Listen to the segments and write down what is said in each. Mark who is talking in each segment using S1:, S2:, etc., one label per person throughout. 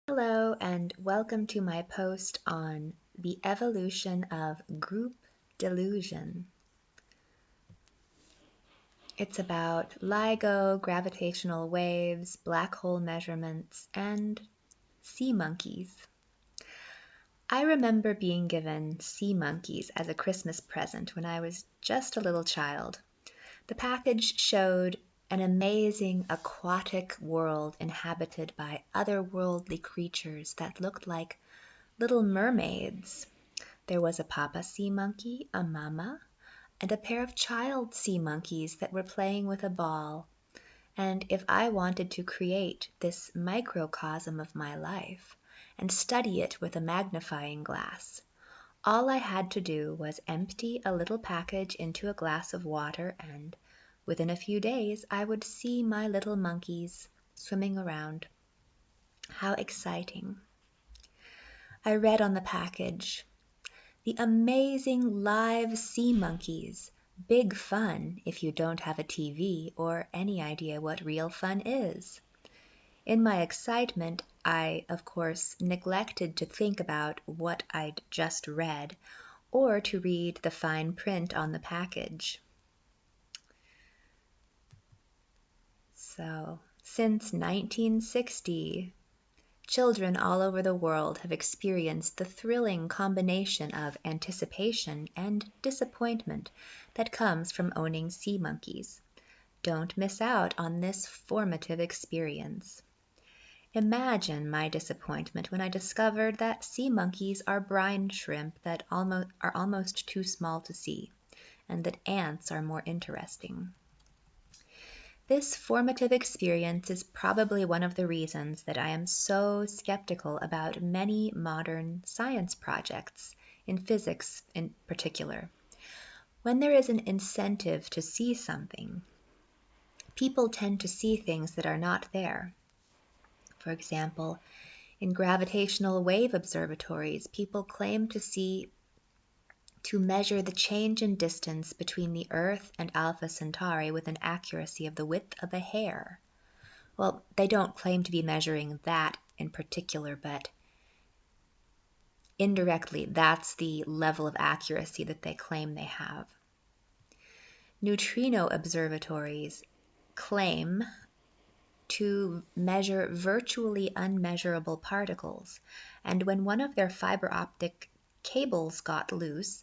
S1: Hello, and welcome to my post on the evolution of group delusion. It's about LIGO, gravitational waves, black hole measurements, and sea monkeys. I remember being given sea monkeys as a Christmas present when I was just a little child. The package showed an amazing aquatic world inhabited by otherworldly creatures that looked like little mermaids. There was a papa sea monkey, a mama, and a pair of child sea monkeys that were playing with a ball. And if I wanted to create this microcosm of my life and study it with a magnifying glass, all I had to do was empty a little package into a glass of water, and within a few days I would see my little monkeys swimming around. How exciting! I read on the package, "The amazing live sea monkeys. Big fun if you don't have a TV or any idea what real fun is." In my excitement, I, of course, neglected to think about what I'd just read or to read the fine print on the package. So, since 1960, children all over the world have experienced the thrilling combination of anticipation and disappointment that comes from owning sea monkeys. Don't miss out on this formative experience. Imagine my disappointment when I discovered that sea monkeys are brine shrimp that are almost too small to see, and that ants are more interesting. This formative experience is probably one of the reasons that I am so skeptical about many modern science projects, in physics in particular. When there is an incentive to see something, people tend to see things that are not there. For example, in gravitational wave observatories, people claim to measure the change in distance between the Earth and Alpha Centauri with an accuracy of the width of a hair. Well, they don't claim to be measuring that in particular, but indirectly, that's the level of accuracy that they claim they have. Neutrino observatories claim to measure virtually unmeasurable particles, and when one of their fiber optic cables got loose,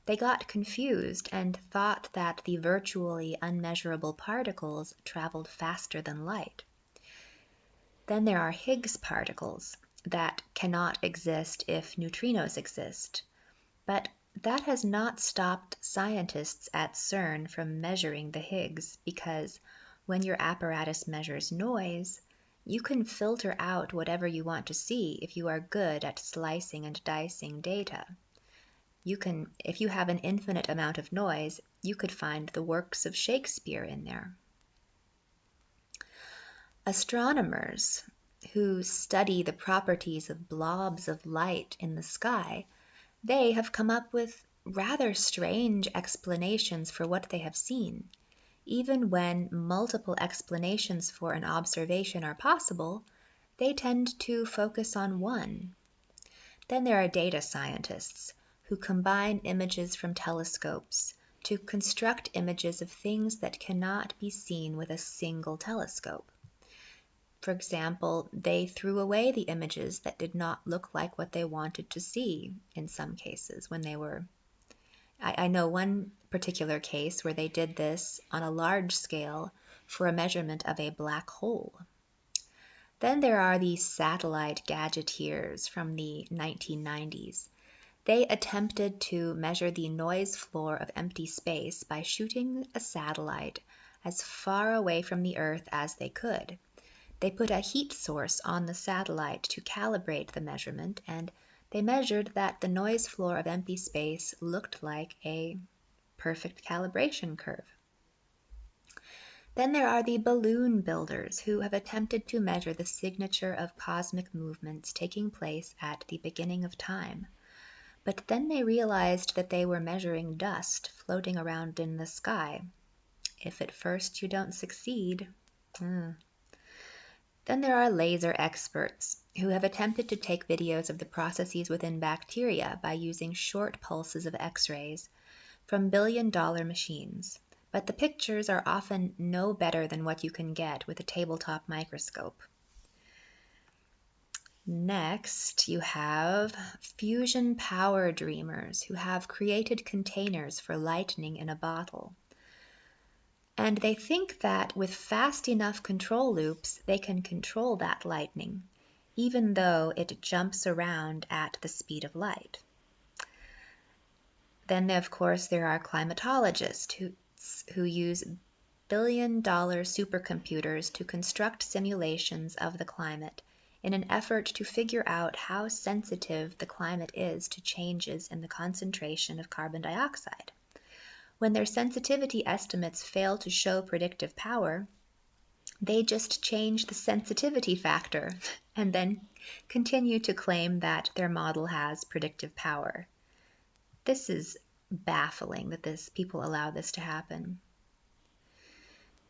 S1: they got confused and thought that the virtually unmeasurable particles traveled faster than light. Then there are Higgs particles that cannot exist if neutrinos exist, but that has not stopped scientists at CERN from measuring the Higgs, because when your apparatus measures noise, you can filter out whatever you want to see if you are good at slicing and dicing data. If you have an infinite amount of noise, you could find the works of Shakespeare in there. Astronomers who study the properties of blobs of light in the sky, they have come up with rather strange explanations for what they have seen. Even when multiple explanations for an observation are possible, they tend to focus on one. Then there are data scientists who combine images from telescopes to construct images of things that cannot be seen with a single telescope. For example, they threw away the images that did not look like what they wanted to see in some cases when they were. I know one particular case where they did this on a large scale for a measurement of a black hole. Then there are the satellite gadgeteers from the 1990s. They attempted to measure the noise floor of empty space by shooting a satellite as far away from the Earth as they could. They put a heat source on the satellite to calibrate the measurement, and they measured that the noise floor of empty space looked like a perfect calibration curve. Then there are the balloon builders who have attempted to measure the signature of cosmic movements taking place at the beginning of time. But then they realized that they were measuring dust floating around in the sky. If at first you don't succeed, Then there are laser experts who have attempted to take videos of the processes within bacteria by using short pulses of X-rays from billion-dollar machines. But the pictures are often no better than what you can get with a tabletop microscope. Next, you have fusion power dreamers who have created containers for lightning in a bottle. And they think that with fast enough control loops, they can control that lightning, even though it jumps around at the speed of light. Then, of course, there are climatologists who use billion-dollar supercomputers to construct simulations of the climate in an effort to figure out how sensitive the climate is to changes in the concentration of carbon dioxide. When their sensitivity estimates fail to show predictive power, they just change the sensitivity factor and then continue to claim that their model has predictive power. This is baffling that people allow this to happen.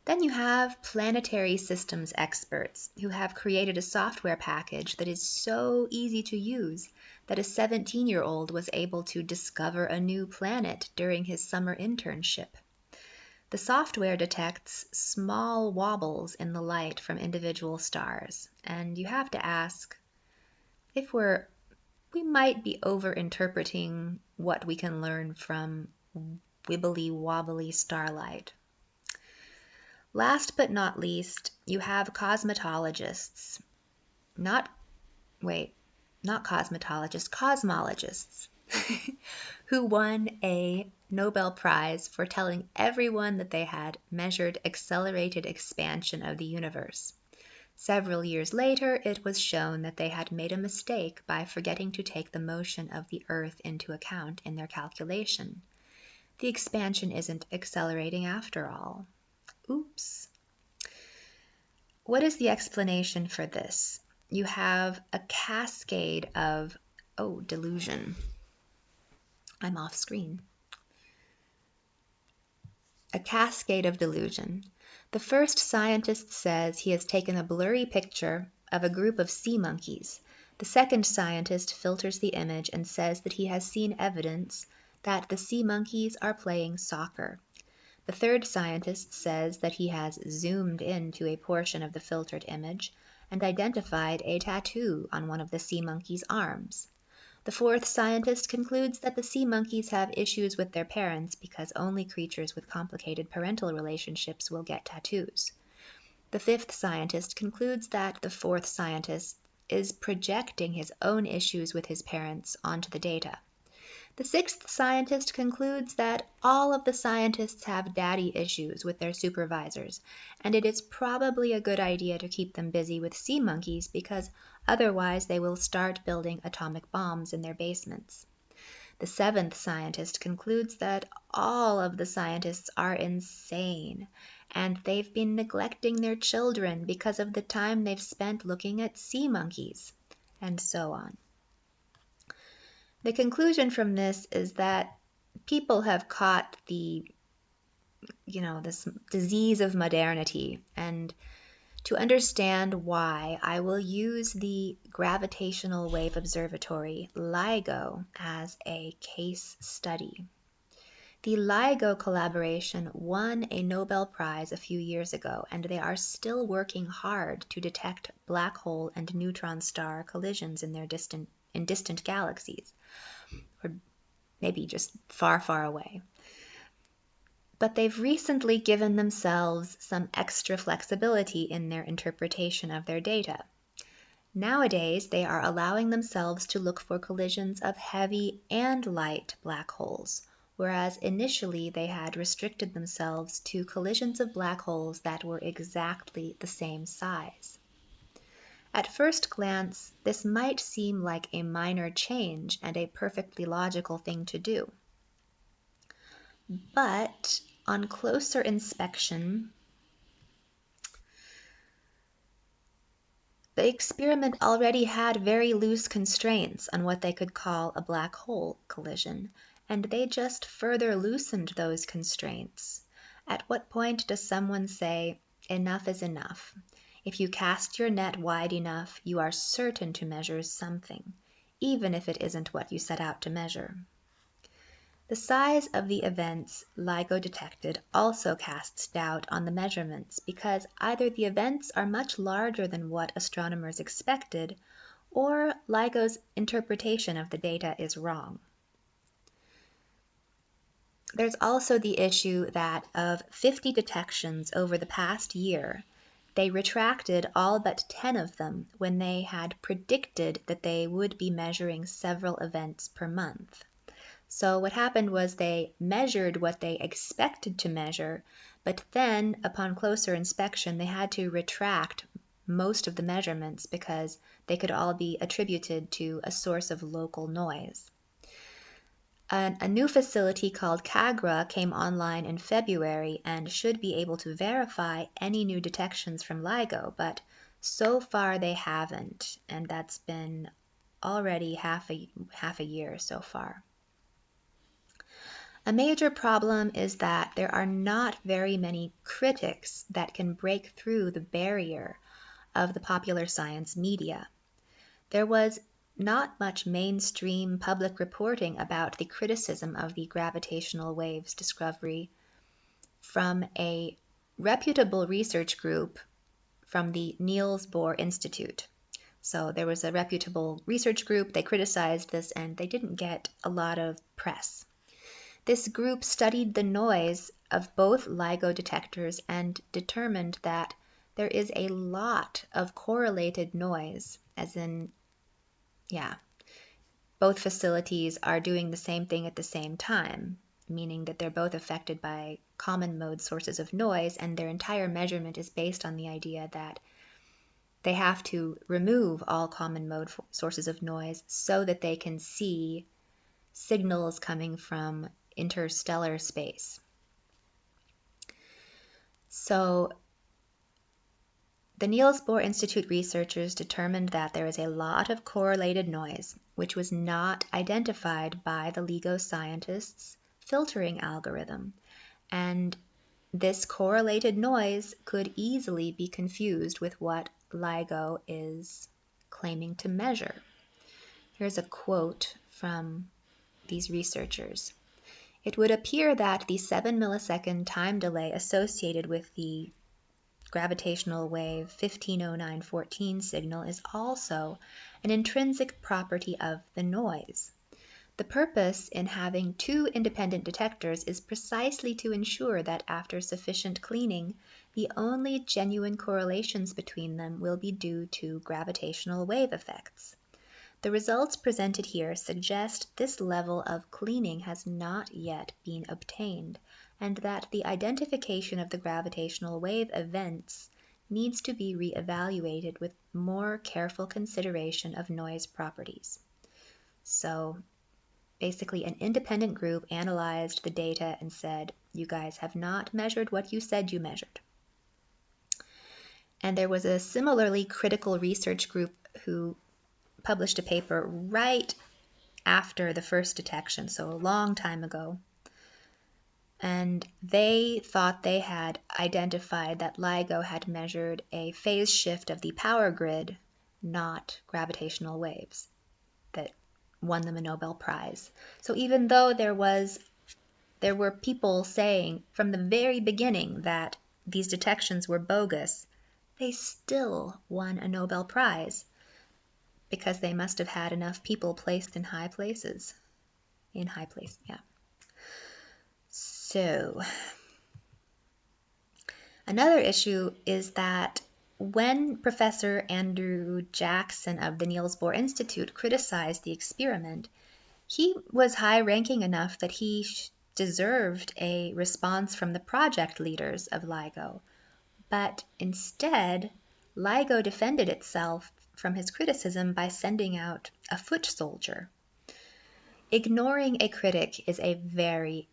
S1: Then you have planetary systems experts who have created a software package that is so easy to use that a 17-year-old was able to discover a new planet during his summer internship. The software detects small wobbles in the light from individual stars, and you have to ask if we might be over-interpreting what we can learn from wibbly-wobbly starlight. Last but not least, you have cosmologists, who won a Nobel Prize for telling everyone that they had measured accelerated expansion of the universe. Several years later, it was shown that they had made a mistake by forgetting to take the motion of the Earth into account in their calculation. The expansion isn't accelerating after all. Oops. What is the explanation for this? You have a cascade of, delusion. I'm off screen. A cascade of delusion. The first scientist says he has taken a blurry picture of a group of sea monkeys. The second scientist filters the image and says that he has seen evidence that the sea monkeys are playing soccer. The third scientist says that he has zoomed into a portion of the filtered image and identified a tattoo on one of the sea monkeys' arms. The fourth scientist concludes that the sea monkeys have issues with their parents because only creatures with complicated parental relationships will get tattoos. The fifth scientist concludes that the fourth scientist is projecting his own issues with his parents onto the data. The sixth scientist concludes that all of the scientists have daddy issues with their supervisors, and it is probably a good idea to keep them busy with sea monkeys because otherwise they will start building atomic bombs in their basements. The seventh scientist concludes that all of the scientists are insane, and they've been neglecting their children because of the time they've spent looking at sea monkeys, and so on. The conclusion from this is that people have caught this disease of modernity, and to understand why, I will use the Gravitational Wave Observatory, LIGO, as a case study. The LIGO collaboration won a Nobel Prize a few years ago, and they are still working hard to detect black hole and neutron star collisions in distant galaxies, or maybe just far, far away. But they've recently given themselves some extra flexibility in their interpretation of their data. Nowadays, they are allowing themselves to look for collisions of heavy and light black holes, whereas initially they had restricted themselves to collisions of black holes that were exactly the same size. At first glance, this might seem like a minor change and a perfectly logical thing to do. But on closer inspection, the experiment already had very loose constraints on what they could call a black hole collision, and they just further loosened those constraints. At what point does someone say, enough is enough? If you cast your net wide enough, you are certain to measure something, even if it isn't what you set out to measure. The size of the events LIGO detected also casts doubt on the measurements because either the events are much larger than what astronomers expected, or LIGO's interpretation of the data is wrong. There's also the issue that of 50 detections over the past year, they retracted all but 10 of them when they had predicted that they would be measuring several events per month. So what happened was they measured what they expected to measure, but then upon closer inspection they had to retract most of the measurements because they could all be attributed to a source of local noise. A new facility called CAGRA came online in February and should be able to verify any new detections from LIGO, but so far they haven't, and that's been already half a year so far. A major problem is that there are not very many critics that can break through the barrier of the popular science media. There was not much mainstream public reporting about the criticism of the gravitational waves discovery from a reputable research group from the Niels Bohr Institute. So there was a reputable research group, they criticized this, and they didn't get a lot of press. This group studied the noise of both LIGO detectors and determined that there is a lot of correlated noise, as in, both facilities are doing the same thing at the same time, meaning that they're both affected by common mode sources of noise, and their entire measurement is based on the idea that they have to remove all common mode sources of noise so that they can see signals coming from interstellar space. So the Niels Bohr Institute researchers determined that there is a lot of correlated noise, which was not identified by the LIGO scientists' filtering algorithm, and this correlated noise could easily be confused with what LIGO is claiming to measure. Here's a quote from these researchers. It would appear that the 7 millisecond time delay associated with the gravitational wave 150914 signal is also an intrinsic property of the noise. The purpose in having two independent detectors is precisely to ensure that after sufficient cleaning, the only genuine correlations between them will be due to gravitational wave effects. The results presented here suggest this level of cleaning has not yet been obtained, and that the identification of the gravitational wave events needs to be re-evaluated with more careful consideration of noise properties. So basically, an independent group analyzed the data and said, you guys have not measured what you said you measured. And there was a similarly critical research group who published a paper right after the first detection, so a long time ago. And they thought they had identified that LIGO had measured a phase shift of the power grid, not gravitational waves, that won them a Nobel Prize. So even though there were people saying from the very beginning that these detections were bogus, they still won a Nobel Prize because they must have had enough people placed in high places. So, another issue is that when Professor Andrew Jackson of the Niels Bohr Institute criticized the experiment, he was high-ranking enough that he deserved a response from the project leaders of LIGO. But instead, LIGO defended itself from his criticism by sending out a foot soldier. Ignoring a critic is a very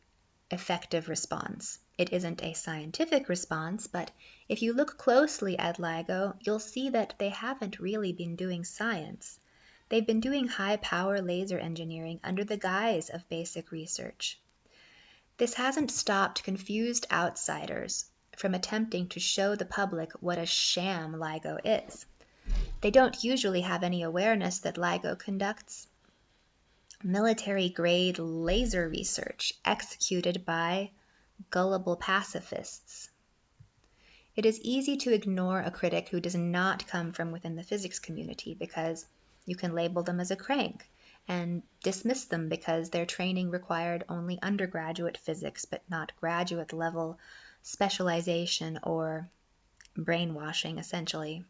S1: effective response. It isn't a scientific response, but if you look closely at LIGO, you'll see that they haven't really been doing science. They've been doing high-power laser engineering under the guise of basic research. This hasn't stopped confused outsiders from attempting to show the public what a sham LIGO is. They don't usually have any awareness that LIGO conducts military-grade laser research executed by gullible pacifists. It is easy to ignore a critic who does not come from within the physics community because you can label them as a crank and dismiss them because their training required only undergraduate physics but not graduate level specialization or brainwashing, essentially.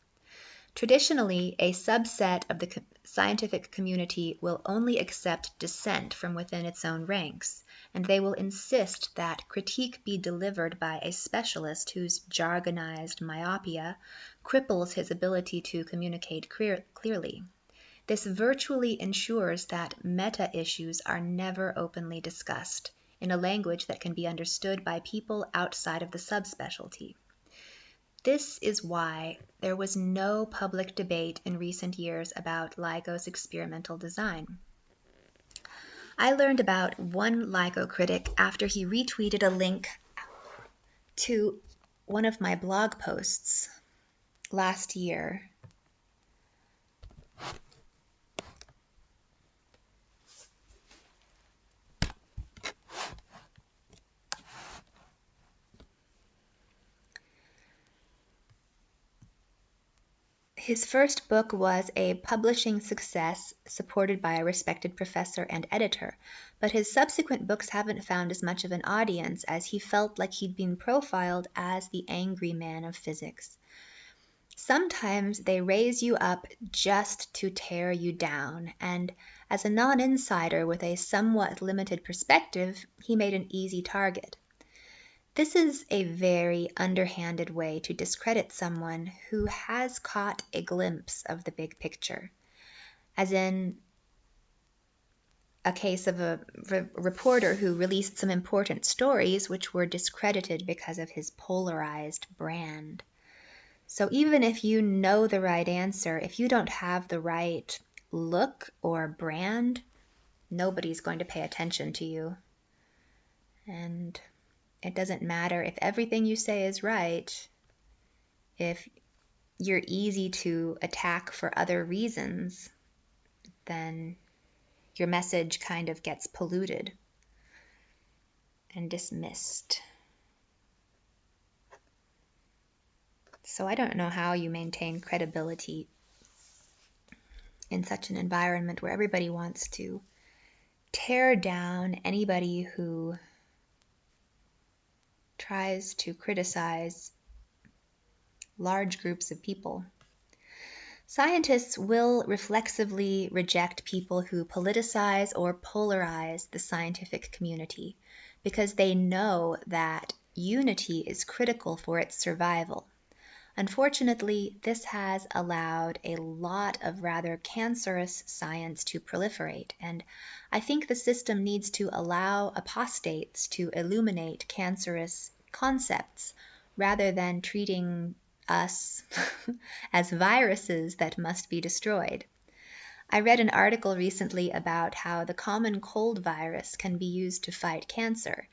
S1: Traditionally, a subset of the scientific community will only accept dissent from within its own ranks, and they will insist that critique be delivered by a specialist whose jargonized myopia cripples his ability to communicate clearly. This virtually ensures that meta-issues are never openly discussed in a language that can be understood by people outside of the subspecialty. This is why there was no public debate in recent years about LIGO's experimental design. I learned about one LIGO critic after he retweeted a link to one of my blog posts last year. His first book was a publishing success supported by a respected professor and editor, but his subsequent books haven't found as much of an audience as he felt like he'd been profiled as the angry man of physics. Sometimes they raise you up just to tear you down, and as a non-insider with a somewhat limited perspective, he made an easy target. This is a very underhanded way to discredit someone who has caught a glimpse of the big picture, as in a case of a reporter who released some important stories which were discredited because of his polarized brand. So even if you know the right answer, if you don't have the right look or brand, nobody's going to pay attention to you. And it doesn't matter if everything you say is right, if you're easy to attack for other reasons, then your message kind of gets polluted and dismissed. So I don't know how you maintain credibility in such an environment where everybody wants to tear down anybody who tries to criticize large groups of people. Scientists will reflexively reject people who politicize or polarize the scientific community because they know that unity is critical for its survival. Unfortunately, this has allowed a lot of rather cancerous science to proliferate, and I think the system needs to allow apostates to illuminate cancerous concepts rather than treating us as viruses that must be destroyed. I read an article recently about how the common cold virus can be used to fight cancer,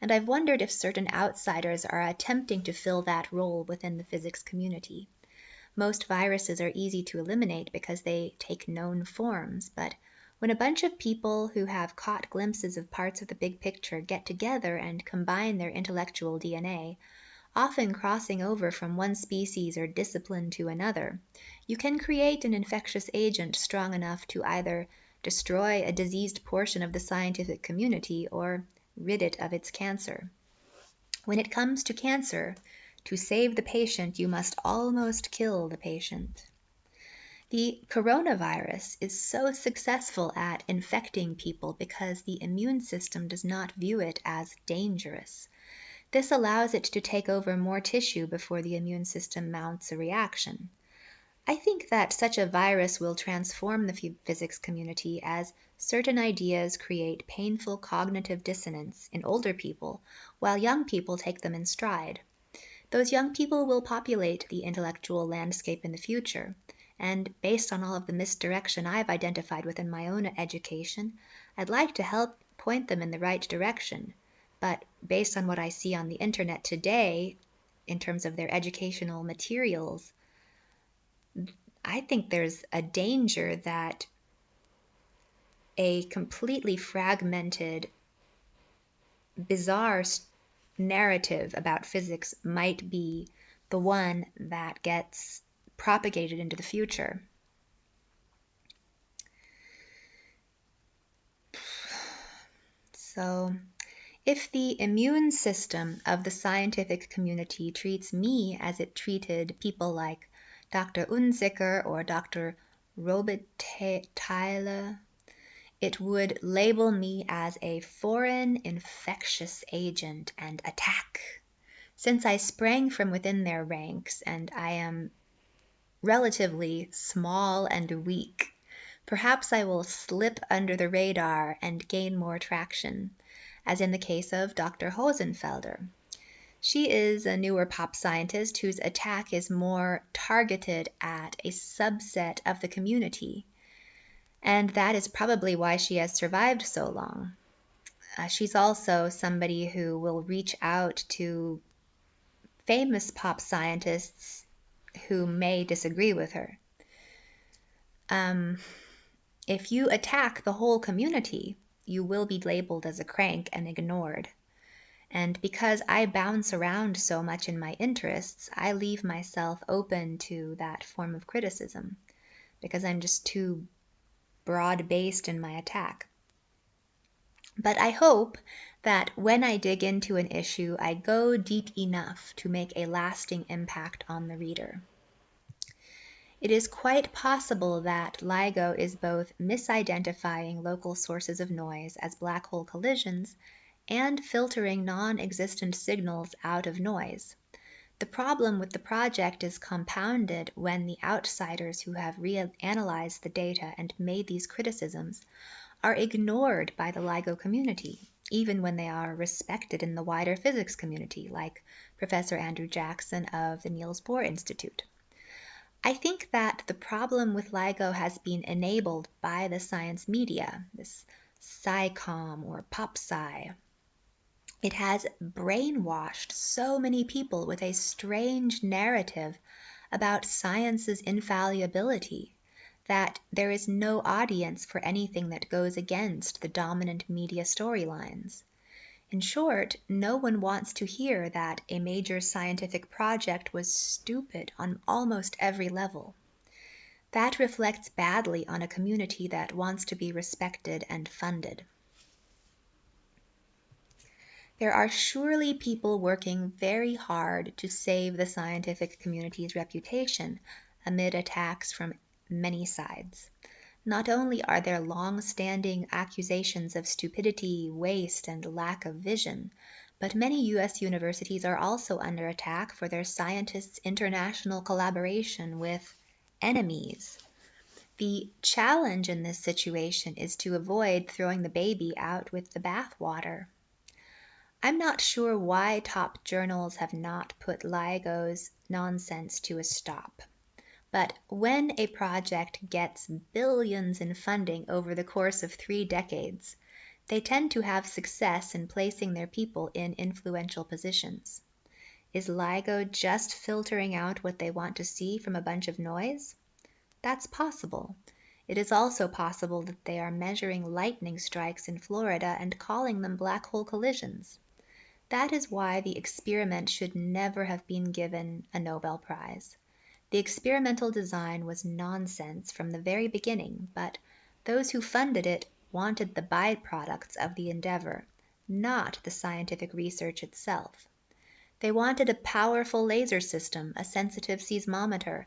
S1: and I've wondered if certain outsiders are attempting to fill that role within the physics community. Most viruses are easy to eliminate because they take known forms, but when a bunch of people who have caught glimpses of parts of the big picture get together and combine their intellectual DNA, often crossing over from one species or discipline to another, you can create an infectious agent strong enough to either destroy a diseased portion of the scientific community or rid it of its cancer. When it comes to cancer, to save the patient, you must almost kill the patient. The coronavirus is so successful at infecting people because the immune system does not view it as dangerous. This allows it to take over more tissue before the immune system mounts a reaction. I think that such a virus will transform the physics community as certain ideas create painful cognitive dissonance in older people, while young people take them in stride. Those young people will populate the intellectual landscape in the future, and based on all of the misdirection I've identified within my own education, I'd like to help point them in the right direction. But based on what I see on the internet today, in terms of their educational materials, I think there's a danger that a completely fragmented, bizarre narrative about physics might be the one that gets propagated into the future. So, if the immune system of the scientific community treats me as it treated people like Dr. Unzicker or Dr. Robitaille, it would label me as a foreign infectious agent and attack. Since I sprang from within their ranks and I am relatively small and weak, perhaps I will slip under the radar and gain more traction, as in the case of Dr. Hosenfelder. She is a newer pop scientist whose attack is more targeted at a subset of the community, and that is probably why she has survived so long. She's also somebody who will reach out to famous pop scientists who may disagree with her. If you attack the whole community, you will be labeled as a crank and ignored. And because I bounce around so much in my interests, I leave myself open to that form of criticism because I'm just too broad-based in my attack. But I hope that when I dig into an issue, I go deep enough to make a lasting impact on the reader. It is quite possible that LIGO is both misidentifying local sources of noise as black hole collisions and filtering non-existent signals out of noise. The problem with the project is compounded when the outsiders who have reanalyzed the data and made these criticisms are ignored by the LIGO community, even when they are respected in the wider physics community, like Professor Andrew Jackson of the Niels Bohr Institute. I think that the problem with LIGO has been enabled by the science media, this sci-com or pop-sci. It has brainwashed so many people with a strange narrative about science's infallibility that there is no audience for anything that goes against the dominant media storylines. In short, no one wants to hear that a major scientific project was stupid on almost every level. That reflects badly on a community that wants to be respected and funded. There are surely people working very hard to save the scientific community's reputation amid attacks from many sides. Not only are there long-standing accusations of stupidity, waste, and lack of vision, but many U.S. universities are also under attack for their scientists' international collaboration with enemies. The challenge in this situation is to avoid throwing the baby out with the bathwater. I'm not sure why top journals have not put LIGO's nonsense to a stop. But when a project gets billions in funding over the course of 3 decades, they tend to have success in placing their people in influential positions. Is LIGO just filtering out what they want to see from a bunch of noise? That's possible. It is also possible that they are measuring lightning strikes in Florida and calling them black hole collisions. That is why the experiment should never have been given a Nobel Prize. The experimental design was nonsense from the very beginning, but those who funded it wanted the byproducts of the endeavor, not the scientific research itself. They wanted a powerful laser system, a sensitive seismometer,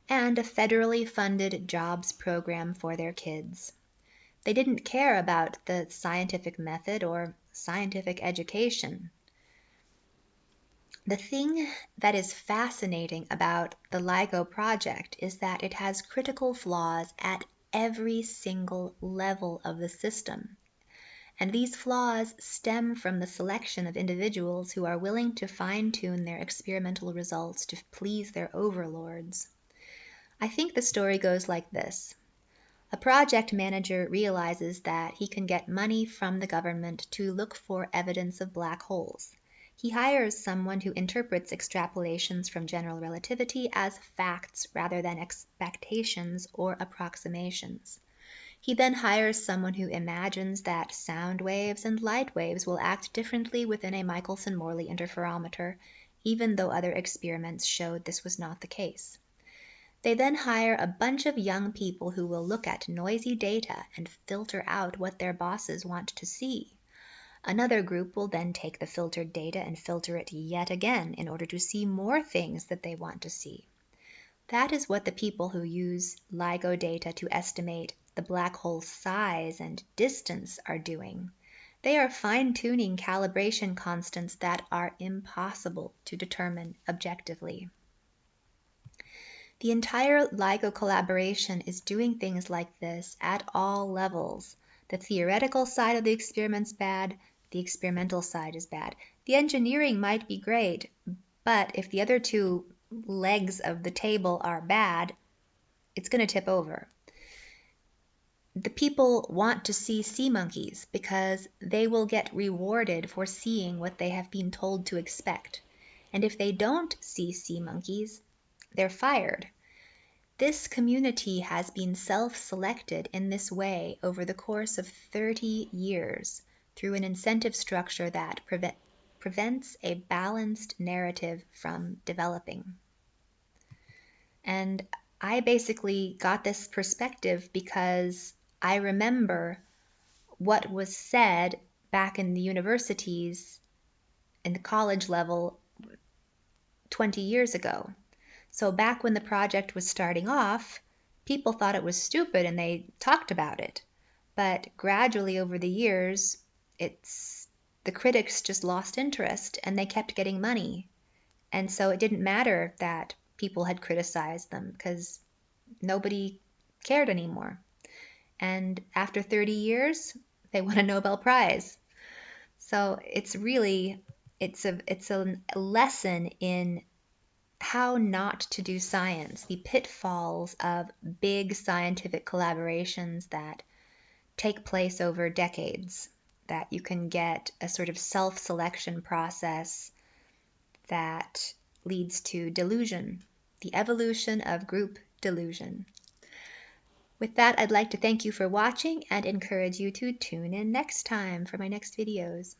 S1: and a federally funded jobs program for their kids. They didn't care about the scientific method or scientific education. The thing that is fascinating about the LIGO project is that it has critical flaws at every single level of the system. And these flaws stem from the selection of individuals who are willing to fine-tune their experimental results to please their overlords. I think the story goes like this. A project manager realizes that he can get money from the government to look for evidence of black holes. He hires someone who interprets extrapolations from general relativity as facts rather than expectations or approximations. He then hires someone who imagines that sound waves and light waves will act differently within a Michelson-Morley interferometer, even though other experiments showed this was not the case. They then hire a bunch of young people who will look at noisy data and filter out what their bosses want to see. Another group will then take the filtered data and filter it yet again in order to see more things that they want to see. That is what the people who use LIGO data to estimate the black hole size and distance are doing. They are fine-tuning calibration constants that are impossible to determine objectively. The entire LIGO collaboration is doing things like this at all levels. The theoretical side of the experiment's bad, the experimental side is bad. The engineering might be great, but if the other two legs of the table are bad, it's going to tip over. The people want to see sea monkeys because they will get rewarded for seeing what they have been told to expect. And if they don't see sea monkeys, they're fired. This community has been self-selected in this way over the course of 30 years through an incentive structure that prevents a balanced narrative from developing. And I basically got this perspective because I remember what was said back in the universities, in the college level, 20 years ago. So back when the project was starting off, people thought it was stupid and they talked about it. But gradually over the years, the critics just lost interest and they kept getting money. And so it didn't matter that people had criticized them because nobody cared anymore. And after 30 years, they won a Nobel Prize. So it's a lesson in how not to do science, the pitfalls of big scientific collaborations that take place over decades, that you can get a sort of self-selection process that leads to delusion, the evolution of group delusion. With that, I'd like to thank you for watching and encourage you to tune in next time for my next videos.